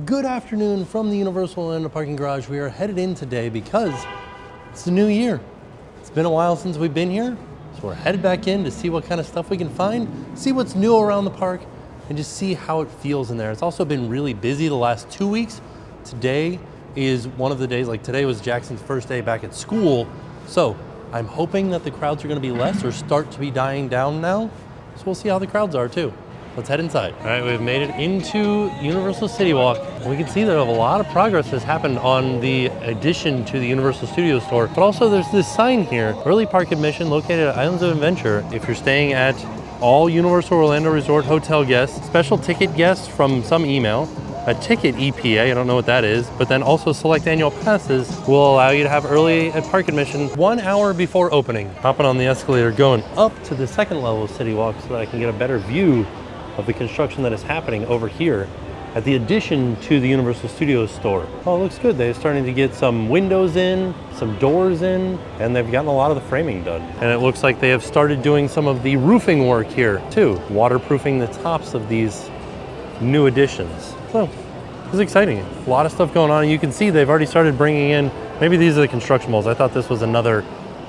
Good afternoon from the Universal Orlando parking garage. We are headed in today because it's the new year. It's been a while since we've been here, so we're headed back in to see what kind of stuff we can find, see what's new around the park, and just see how it feels in there. It's also been really busy the last 2 weeks. Today is one of the days, like today was Jackson's first day back at school, so I'm hoping that the crowds are going to be less or start to be dying down now. So we'll see how the crowds are too. Let's head inside. All right, we've made it into Universal City Walk. We can see that a lot of progress has happened on the addition to the Universal Studios store, but also there's this sign here, early park admission located at Islands of Adventure. If you're staying at all Universal Orlando Resort hotel guests, special ticket guests from some email, a ticket EPA, I don't know what that is, but then also select annual passes will allow you to have early at park admission 1 hour before opening. Hopping on the escalator going up to the second level of City Walk so that I can get a better view of the construction that is happening over here at the addition to the Universal Studios store. Oh, it looks good. They're starting to get some windows in, some doors in, and they've gotten a lot of the framing done. And it looks like they have started doing some of the roofing work here too, waterproofing the tops of these new additions. So it's exciting. A lot of stuff going on. You can see they've already started bringing in, maybe these are the construction walls. I thought this was another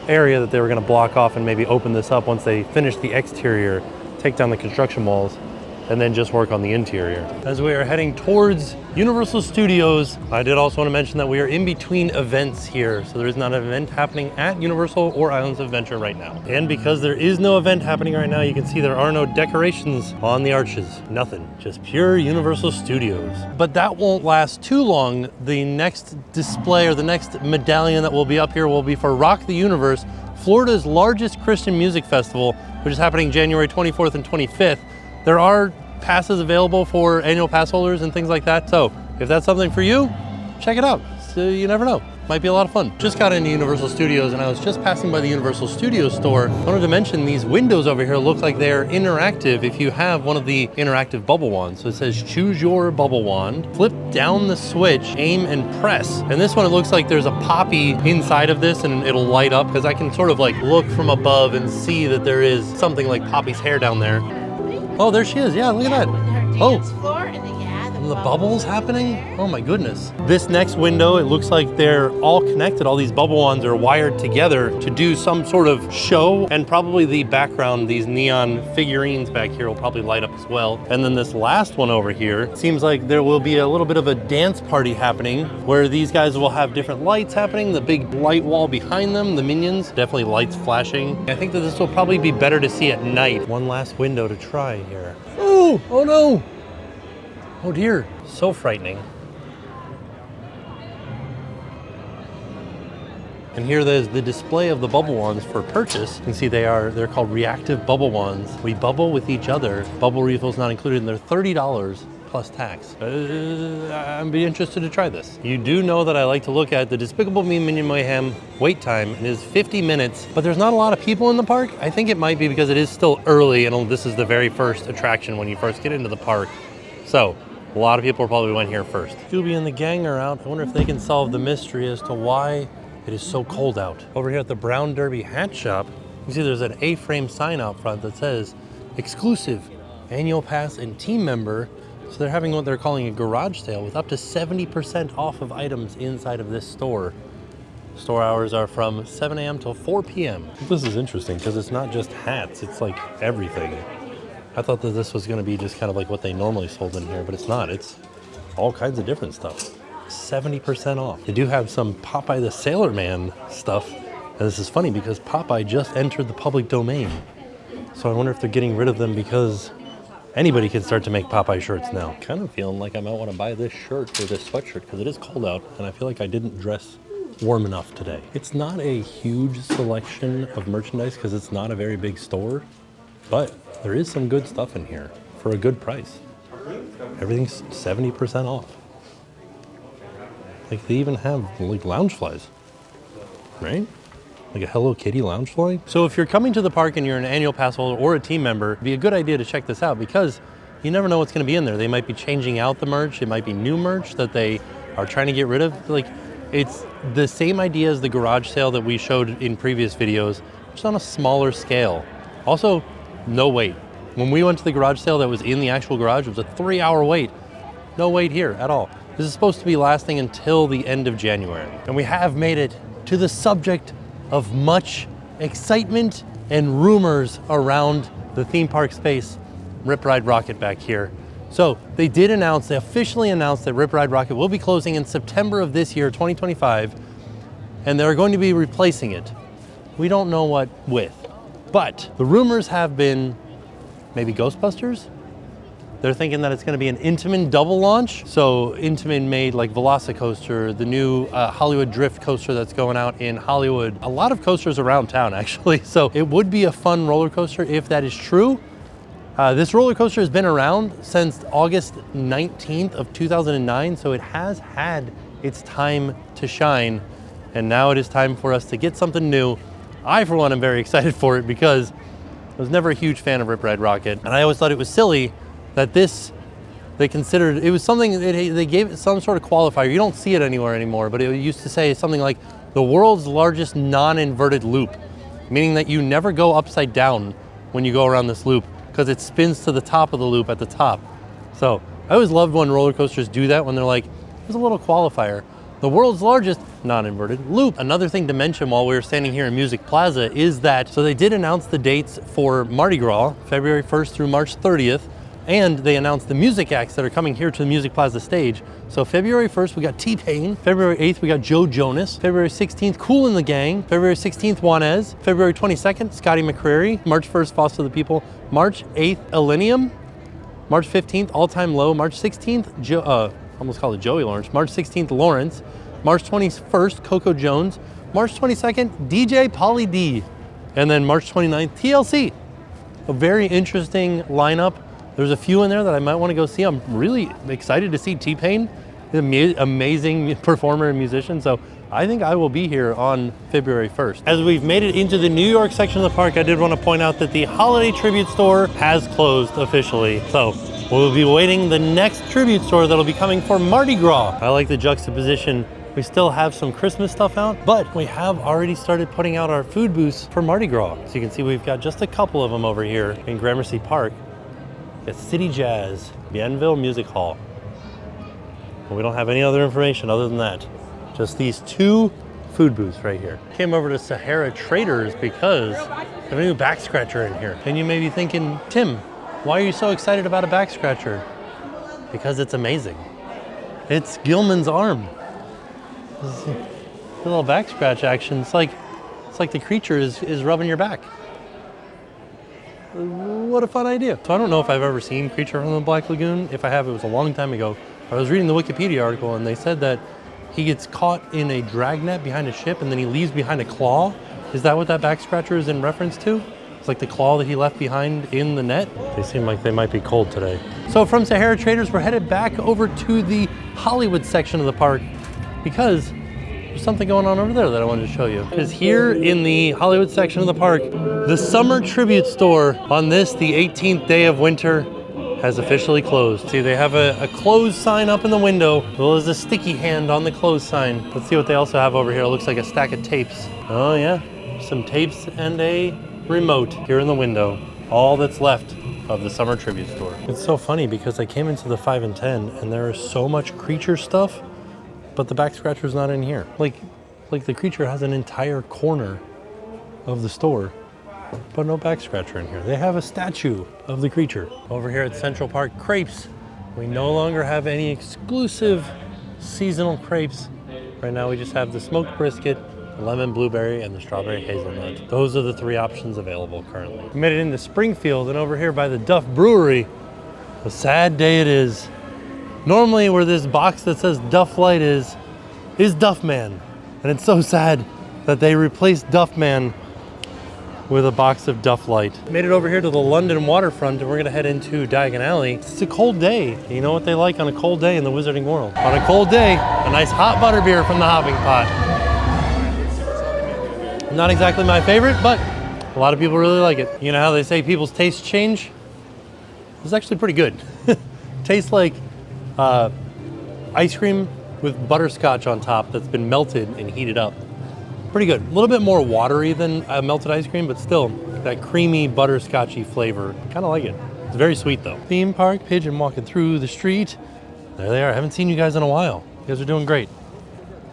area that they were going to block off and maybe open this up once they finish the exterior, take down the construction walls, and then just work on the interior. As we are heading towards Universal Studios, I did also want to mention that we are in between events here. So there is not an event happening at Universal or Islands of Adventure right now. And because there is no event happening right now, you can see there are no decorations on the arches. Nothing, just pure Universal Studios. But that won't last too long. The next display or the next medallion that will be up here will be for Rock the Universe, Florida's largest Christian music festival, which is happening January 24th and 25th. There are passes available for annual pass holders and things like that. So if that's something for you, check it out. So you never know. Might be a lot of fun. Just got into Universal Studios and I was just passing by the Universal Studios store. I wanted to mention these windows over here look like they're interactive if you have one of the interactive bubble wands. So it says choose your bubble wand, flip down the switch, aim and press. And this one, it looks like there's a poppy inside of this and it'll light up because I can sort of like look from above and see that there is something like Poppy's hair down there. Oh, there she is. Yeah, look at that. Oh, and the bubbles happening? Oh my goodness. This next window, it looks like they're all connected. All these bubble wands are wired together to do some sort of show, and probably the background, these neon figurines back here will probably light up as well. And then this last one over here, seems like there will be a little bit of a dance party happening where these guys will have different lights happening, the big light wall behind them, the minions, definitely lights flashing. I think that this will probably be better to see at night. One last window to try here. Oh, oh no. Oh dear, so frightening. And here there's the display of the bubble wands for purchase. You can see they're called reactive bubble wands. We bubble with each other. Bubble refills not included, and they're $30 plus tax. I'd be interested to try this. You do know that I like to look at the Despicable Me Minion Mayhem wait time. It is 50 minutes, but there's not a lot of people in the park. I think it might be because it is still early and this is the very first attraction when you first get into the park. So a lot of people probably went here first. Scooby and the gang are out. I wonder if they can solve the mystery as to why it is so cold out. Over here at the Brown Derby Hat Shop, you see there's an A-frame sign out front that says exclusive annual pass and team member. So they're having what they're calling a garage sale with up to 70% off of items inside of this store. Store hours are from 7 a.m. till 4 p.m. This is interesting because it's not just hats, it's like everything. I thought that this was going to be just kind of like what they normally sold in here, but it's not. It's all kinds of different stuff. 70% off. They do have some Popeye the Sailor Man stuff. And this is funny because Popeye just entered the public domain. So I wonder if they're getting rid of them because anybody can start to make Popeye shirts now. Kind of feeling like I might want to buy this shirt or this sweatshirt because it is cold out and I feel like I didn't dress warm enough today. It's not a huge selection of merchandise because it's not a very big store, but there is some good stuff in here for a good price. Everything's 70% off. Like they even have like lounge flies, right? Like a Hello Kitty lounge fly. So if you're coming to the park and you're an annual pass holder or a team member, it'd be a good idea to check this out because you never know what's going to be in there. They might be changing out the merch. It might be new merch that they are trying to get rid of. Like it's the same idea as the garage sale that we showed in previous videos, just on a smaller scale. Also, no wait. When we went to the garage sale that was in the actual garage, it was a 3-hour wait. No wait here at all. This is supposed to be lasting until the end of January. And we have made it to the subject of much excitement and rumors around the theme park space, Rip Ride Rockit back here. So they officially announced that Rip Ride Rockit will be closing in September of this year, 2025, and they're going to be replacing it. We don't know what with, but the rumors have been maybe Ghostbusters. They're thinking that it's going to be an Intamin double launch. So Intamin made like Velocicoaster, the new Hollywood Drift coaster that's going out in Hollywood. A lot of coasters around town, actually. So it would be a fun roller coaster if that is true. This roller coaster has been around since August 19th of 2009. So it has had its time to shine. And now it is time for us to get something new. I, for one, am very excited for it because I was never a huge fan of Rip Ride Rockit. And I always thought it was silly that they considered, it was something, they gave it some sort of qualifier. You don't see it anywhere anymore, but it used to say something like the world's largest non-inverted loop, meaning that you never go upside down when you go around this loop because it spins to the top of the loop at the top. So I always loved when roller coasters do that, when they're like, there's a little qualifier. The world's largest non-inverted loop. Another thing to mention while we were standing here in Music Plaza is that, so they did announce the dates for Mardi Gras, February 1st through March 30th. And they announced the music acts that are coming here to the Music Plaza stage. So February 1st, we got T-Pain. February 8th, we got Joe Jonas. February 16th, Kool and the Gang. February 16th, Juanes. February 22nd, Scotty McCreery. March 1st, Foster the People. March 8th, Illenium. March 15th, All Time Low. March 16th, almost called it Joey Lawrence. March 16th, Lawrence. March 21st, Coco Jones. March 22nd, DJ Pauly D. And then March 29th, TLC. A very interesting lineup. There's a few in there that I might want to go see. I'm really excited to see T-Pain. He's an amazing performer and musician. So I think I will be here on February 1st. As we've made it into the New York section of the park, I did want to point out that the Holiday Tribute Store has closed officially. So we'll be waiting the next tribute store that'll be coming for Mardi Gras. I like the juxtaposition. We still have some Christmas stuff out, but we have already started putting out our food booths for Mardi Gras. So you can see we've got just a couple of them over here in Gramercy Park. At City Jazz, Bienville Music Hall. And we don't have any other information other than that. Just these two food booths right here. Came over to Sahara Traders because they have a new back scratcher in here. And you may be thinking, Tim, why are you so excited about a back scratcher? Because it's amazing. It's Gilman's arm. This little back scratch action. It's like the creature is rubbing your back. What a fun idea. So I don't know if I've ever seen Creature from the Black Lagoon. If I have, it was a long time ago. I was reading the Wikipedia article and they said that he gets caught in a dragnet behind a ship and then he leaves behind a claw. Is that what that back scratcher is in reference to? It's like the claw that he left behind in the net. They seem like they might be cold today. So from Sahara Traders, we're headed back over to the Hollywood section of the park because there's something going on over there that I wanted to show you. Because here in the Hollywood section of the park, the Summer Tribute Store on this, the 18th day of winter, has officially closed. See, they have a closed sign up in the window, as well as a sticky hand on the closed sign. Let's see what they also have over here. It looks like a stack of tapes. Oh yeah, some tapes and a remote here in the window. All that's left of the Summer Tribute Store. It's so funny because I came into the 5 and 10 and there is so much creature stuff, but the back scratcher's not in here. Like the creature has an entire corner of the store, but no back scratcher in here. They have a statue of the creature. Over here at Central Park Crepes, we no longer have any exclusive seasonal crepes. Right now we just have the smoked brisket, the lemon blueberry, and the strawberry hazelnut. Those are the three options available currently. We made it into Springfield, and over here by the Duff Brewery, a sad day it is. Normally where this box that says Duff Light is Duffman. And it's so sad that they replaced Duffman with a box of Duff Light. Made it over here to the London waterfront and we're gonna head into Diagon Alley. It's a cold day. You know what they like on a cold day in the Wizarding World? On a cold day, a nice hot butterbeer from the hopping pot. Not exactly my favorite, but a lot of people really like it. You know how they say people's tastes change? It's actually pretty good. Tastes like ice cream with butterscotch on top that's been melted and heated up. Pretty good. A little bit more watery than melted ice cream, but still that creamy butterscotchy flavor. Kind of like it. It's very sweet though. Theme park pigeon walking through the street. There they are. I haven't seen you guys in a while. You guys are doing great.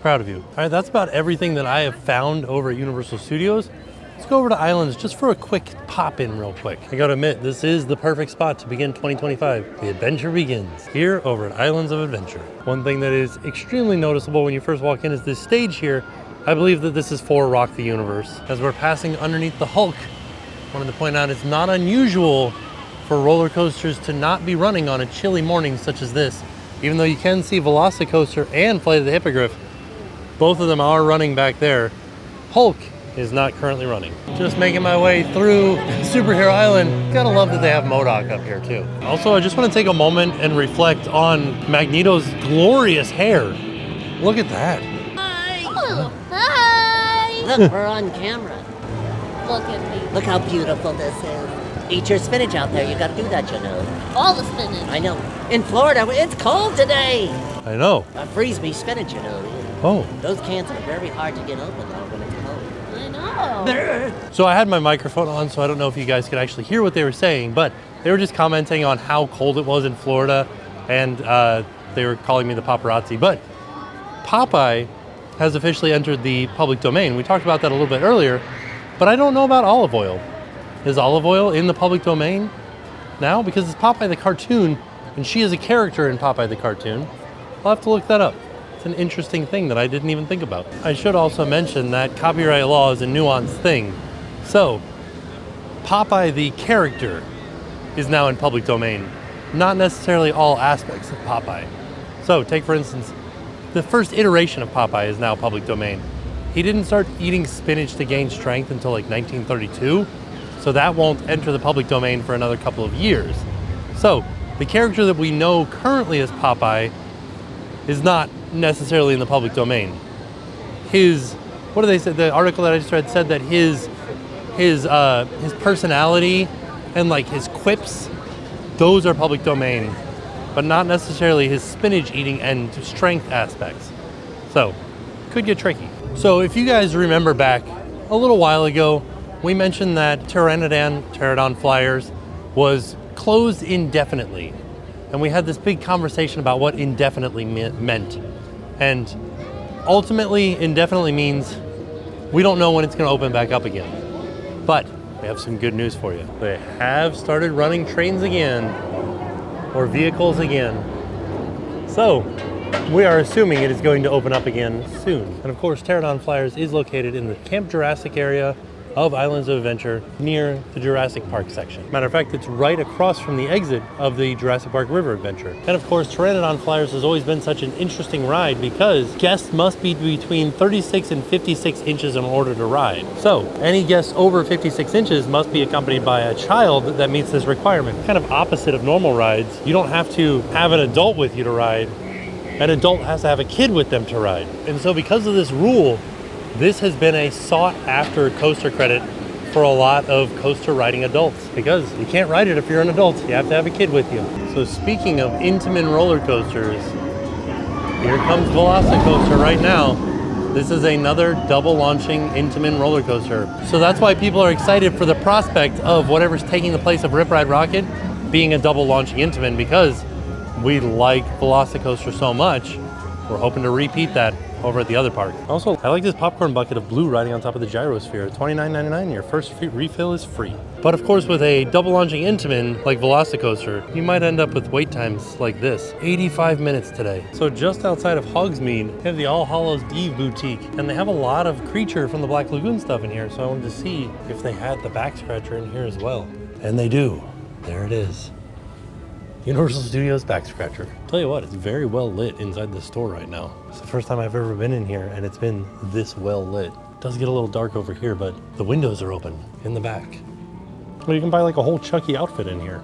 Proud of you. All right, that's about everything that I have found over at Universal Studios. Let's go over to Islands just for a quick pop-in real quick. I gotta admit, this is the perfect spot to begin 2025. The adventure begins here over at Islands of Adventure. One thing that is extremely noticeable when you first walk in is this stage here. I believe that this is for Rock the Universe. As we're passing underneath the Hulk, I wanted to point out it's not unusual for roller coasters to not be running on a chilly morning such as this. Even though you can see Velocicoaster and Flight of the Hippogriff, both of them are running back there. Hulk is not currently running. Just making my way through Superhero Island. Gotta love that they have MODOK up here too. Also, I just want to take a moment and reflect on Magneto's glorious hair. Look at that. Hi! Oh, hi! Look, we're on camera. Look at me. Look how beautiful this is. Eat your spinach out there. You gotta do that, you know. All the spinach. I know. In Florida, it's cold today. I know. Freeze me spinach, you know. Oh. Those cans are very hard to get open though when it's cold. I know. So I had my microphone on, so I don't know if you guys could actually hear what they were saying, but they were just commenting on how cold it was in Florida, and they were calling me the paparazzi. But Popeye has officially entered the public domain. We talked about that a little bit earlier, but I don't know about olive oil. Is olive oil in the public domain now? Because it's Popeye the cartoon, and she is a character in Popeye the cartoon. I'll have to look that up. It's an interesting thing that I didn't even think about. I should also mention that copyright law is a nuanced thing. So, Popeye the character is now in public domain, not necessarily all aspects of Popeye. So, take for instance, the first iteration of Popeye is now public domain. He didn't start eating spinach to gain strength until like 1932, so that won't enter the public domain for another couple of years. So, the character that we know currently as Popeye is not necessarily in the public domain. What do they say? The article that I just read said that his personality and like his quips, those are public domain, but not necessarily his spinach eating and strength aspects. So, could get tricky. So if you guys remember back a little while ago, we mentioned that Pteranodon Flyers was closed indefinitely. And we had this big conversation about what indefinitely meant. And ultimately, indefinitely means we don't know when it's going to open back up again. But we have some good news for you. They have started running trains again, or vehicles again. So we are assuming it is going to open up again soon. And of course, Pteranodon Flyers is located in the Camp Jurassic area of Islands of Adventure near the Jurassic Park section. Matter of fact, it's right across from the exit of the Jurassic Park River Adventure. And of course, Pteranodon Flyers has always been such an interesting ride because guests must be between 36 and 56 inches in order to ride. So any guest over 56 inches must be accompanied by a child that meets this requirement. Kind of opposite of normal rides. You don't have to have an adult with you to ride. An adult has to have a kid with them to ride. And so because of this rule, this has been a sought-after coaster credit for a lot of coaster riding adults because you can't ride it if you're an adult. You have to have a kid with you. So speaking of Intamin roller coasters, here comes Velocicoaster right now. This is another double launching Intamin roller coaster. So that's why people are excited for the prospect of whatever's taking the place of Rip Ride Rocket being a double launching Intamin because we like Velocicoaster so much. We're hoping to repeat that over at the other park. Also, I like this popcorn bucket of blue riding on top of the gyrosphere. $29.99, your first refill is free. But of course, with a double launching Intamin like Velocicoaster, you might end up with wait times like this. 85 minutes today. So just outside of Hogsmeade, they have the All Hallows Eve boutique, and they have a lot of Creature from the Black Lagoon stuff in here, so I wanted to see if they had the back scratcher in here as well. And they do. There it is. Universal Studios back scratcher. Tell you what, it's very well lit inside the store right now. It's the first time I've ever been in here and it's been this well lit. It does get a little dark over here, but the windows are open in the back. Well, you can buy like a whole Chucky outfit in here.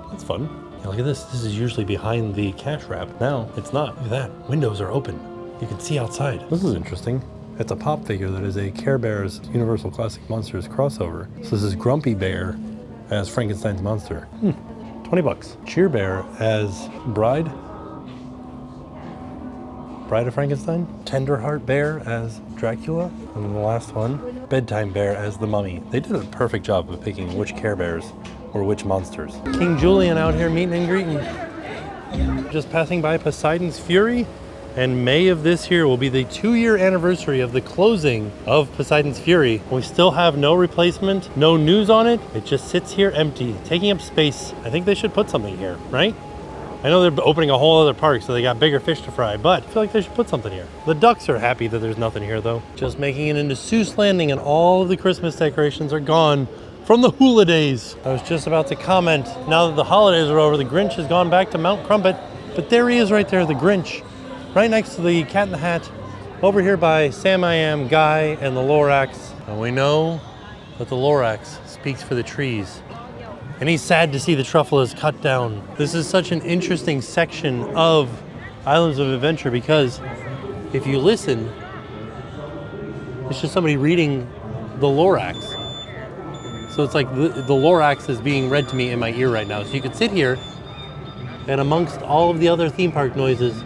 That's fun. Yeah, look at this. This is usually behind the cash wrap. Now it's not. Look at that. Windows are open. You can see outside. This is interesting. It's a pop figure that is a Care Bears Universal Classic Monsters crossover. So this is Grumpy Bear as Frankenstein's monster. 20 bucks. Cheer Bear as Bride of Frankenstein. Tenderheart Bear as Dracula. And then the last one, Bedtime Bear as the Mummy. They did a perfect job of picking which Care Bears or which monsters. King Julian out here meeting and greeting. Just passing by Poseidon's Fury, and May of this year will be the 2-year anniversary of the closing of Poseidon's Fury. We still have no replacement, no news on it. It just sits here empty, taking up space. I think they should put something here, right? I know they're opening a whole other park, so they got bigger fish to fry, but I feel like they should put something here. The ducks are happy that there's nothing here though. Just making it into Seuss Landing, and all of the Christmas decorations are gone from the hula days. I was just about to comment, now that the holidays are over, the Grinch has gone back to Mount Crumpet, but there he is right there, the Grinch, right next to the Cat in the Hat, over here by Sam I Am, Guy, and the Lorax. And we know that the Lorax speaks for the trees. And he's sad to see the truffle is cut down. This is such an interesting section of Islands of Adventure because if you listen, it's just somebody reading the Lorax. So it's like the Lorax is being read to me in my ear right now. So you could sit here and amongst all of the other theme park noises,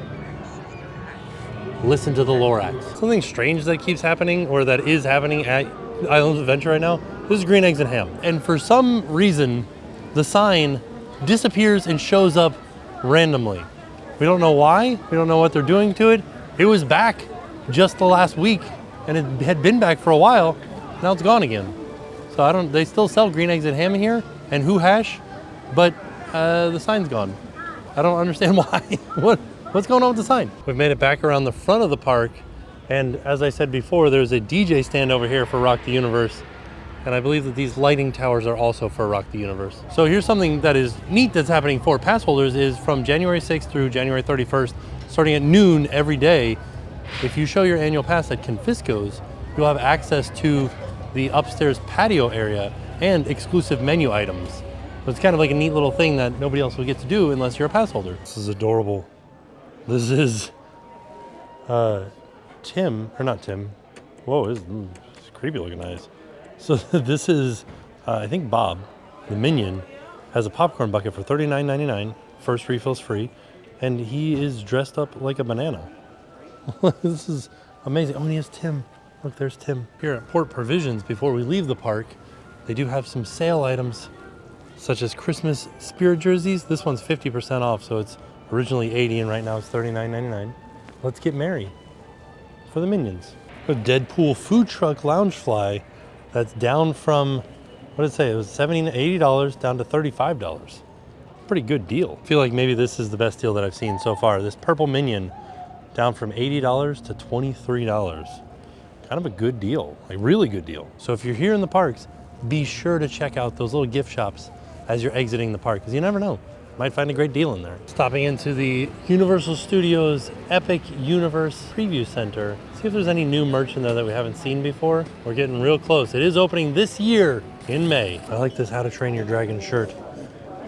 listen to the Lorax. Something strange that keeps happening, or that is happening at Islands of Adventure right now, this is green eggs and ham. And for some reason, the sign disappears and shows up randomly. We don't know why, we don't know what they're doing to it. It was back just the last week, and it had been back for a while. Now it's gone again. So they still sell green eggs and ham in here, and Who Hash, but the sign's gone. I don't understand why. What's going on with the sign? We've made it back around the front of the park, and as I said before, there's a DJ stand over here for Rock the Universe. And I believe that these lighting towers are also for Rock the Universe. So here's something that is neat that's happening for pass holders is from January 6th through January 31st, starting at noon every day, if you show your annual pass at Confisco's, you'll have access to the upstairs patio area and exclusive menu items. So it's kind of like a neat little thing that nobody else will get to do unless you're a pass holder. This is adorable. This is Tim, or not Tim. Whoa, it's creepy looking eyes. So this is, I think Bob, the minion, has a popcorn bucket for $39.99. First refill's free. And he is dressed up like a banana. This is amazing. Oh, and he has Tim. Look, there's Tim. Here at Port Provisions, before we leave the park, they do have some sale items, such as Christmas spirit jerseys. This one's 50% off, so it's originally $80 and right now it's $39.99. Let's get merry for the minions. A Deadpool food truck Loungefly. That's down from, what did it say? It was $70, $80 down to $35. Pretty good deal. I feel like maybe this is the best deal that I've seen so far. This purple minion down from $80 to $23. Kind of a good deal, like really good deal. So if you're here in the parks, be sure to check out those little gift shops as you're exiting the park, because you never know. Might find a great deal in there. Stopping into the Universal Studios Epic Universe Preview Center. See if there's any new merch in there that we haven't seen before. We're getting real close. It is opening this year in May. I like this How to Train Your Dragon shirt.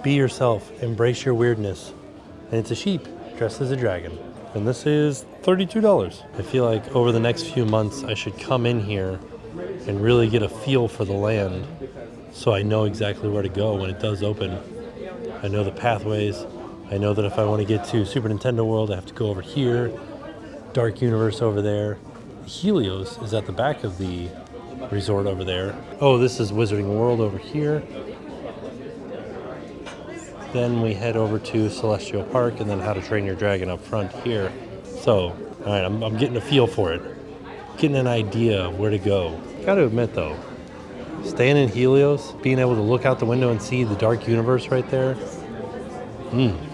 Be yourself, embrace your weirdness. And it's a sheep dressed as a dragon. And this is $32. I feel like over the next few months, I should come in here and really get a feel for the land so I know exactly where to go when it does open. I know the pathways. I know that if I want to get to Super Nintendo World, I have to go over here. Dark Universe over there. Helios is at the back of the resort over there. Oh, this is Wizarding World over here. Then we head over to Celestial Park and then How to Train Your Dragon up front here. So, all right, I'm getting a feel for it. Getting an idea of where to go. Gotta admit though, staying in Helios, being able to look out the window and see the Dark Universe right there,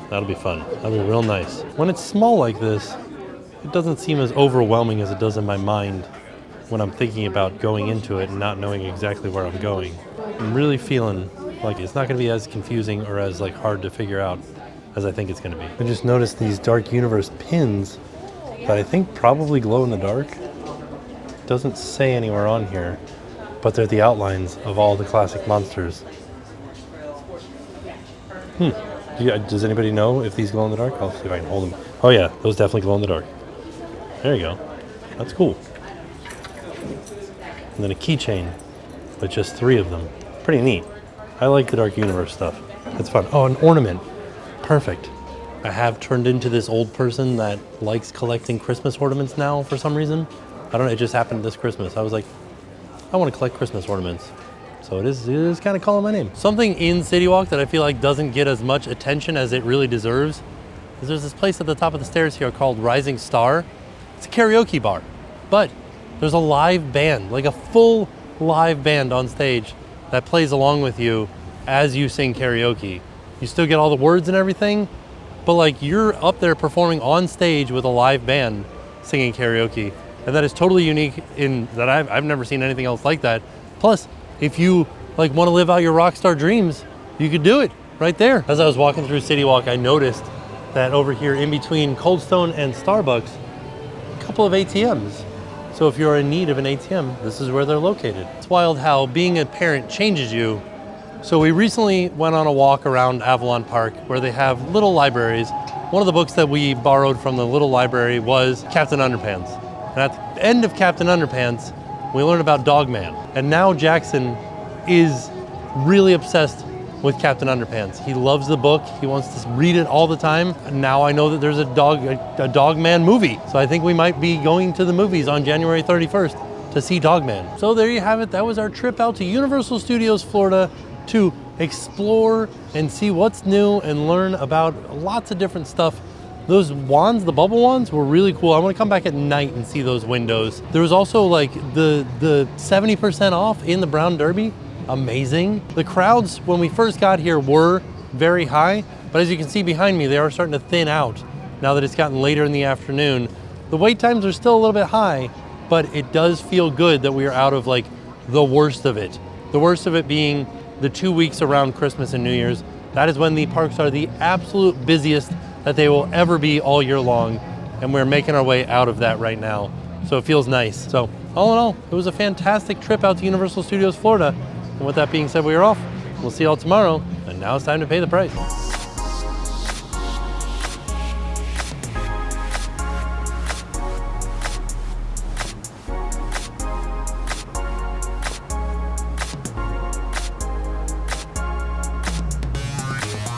that'll be fun. That'll be real nice. When it's small like this, it doesn't seem as overwhelming as it does in my mind when I'm thinking about going into it and not knowing exactly where I'm going. I'm really feeling like it's not going to be as confusing or as like hard to figure out as I think it's going to be. I just noticed these Dark Universe pins that I think probably glow in the dark. Doesn't say anywhere on here, but they're the outlines of all the classic monsters. Does anybody know if these glow in the dark? I'll see if I can hold them. Oh yeah, those definitely glow in the dark. There you go. That's cool. And then a keychain with just 3 of them. Pretty neat. I like the Dark Universe stuff. It's fun. Oh, an ornament. Perfect. I have turned into this old person that likes collecting Christmas ornaments now for some reason. I don't know, it just happened this Christmas. I was like, I want to collect Christmas ornaments. So it is kind of calling my name. Something in City Walk that I feel like doesn't get as much attention as it really deserves is there's this place at the top of the stairs here called Rising Star. It's a karaoke bar, but there's a live band, like a full live band on stage that plays along with you as you sing karaoke. You still get all the words and everything, but like you're up there performing on stage with a live band singing karaoke. And that is totally unique in that I've never seen anything else like that. Plus, if you like want to live out your rock star dreams, you could do it right there. As I was walking through City Walk, I noticed that over here in between Cold Stone and Starbucks, a couple of ATMs. So if you're in need of an ATM, this is where they're located. It's wild how being a parent changes you. So we recently went on a walk around Avalon Park where they have little libraries. One of the books that we borrowed from the little library was Captain Underpants. And at the end of Captain Underpants, we learned about Dogman. And now Jackson is really obsessed with Captain Underpants. He loves the book. He wants to read it all the time. And now I know that there's a Dogman movie. So I think we might be going to the movies on January 31st to see Dogman. So there you have it. That was our trip out to Universal Studios Florida to explore and see what's new and learn about lots of different stuff. Those wands, the bubble wands, were really cool. I want to come back at night and see those windows. There was also like the 70% off in the Brown Derby. Amazing. The crowds when we first got here were very high, but as you can see behind me, they are starting to thin out now that it's gotten later in the afternoon. The wait times are still a little bit high, but it does feel good that we are out of like the worst of it. The worst of it being the 2 weeks around Christmas and New Year's. That is when the parks are the absolute busiest that they will ever be all year long, and we're making our way out of that right now. So it feels nice. So all in all, it was a fantastic trip out to Universal Studios Florida. And with that being said, we are off. We'll see y'all tomorrow, and now it's time to pay the price.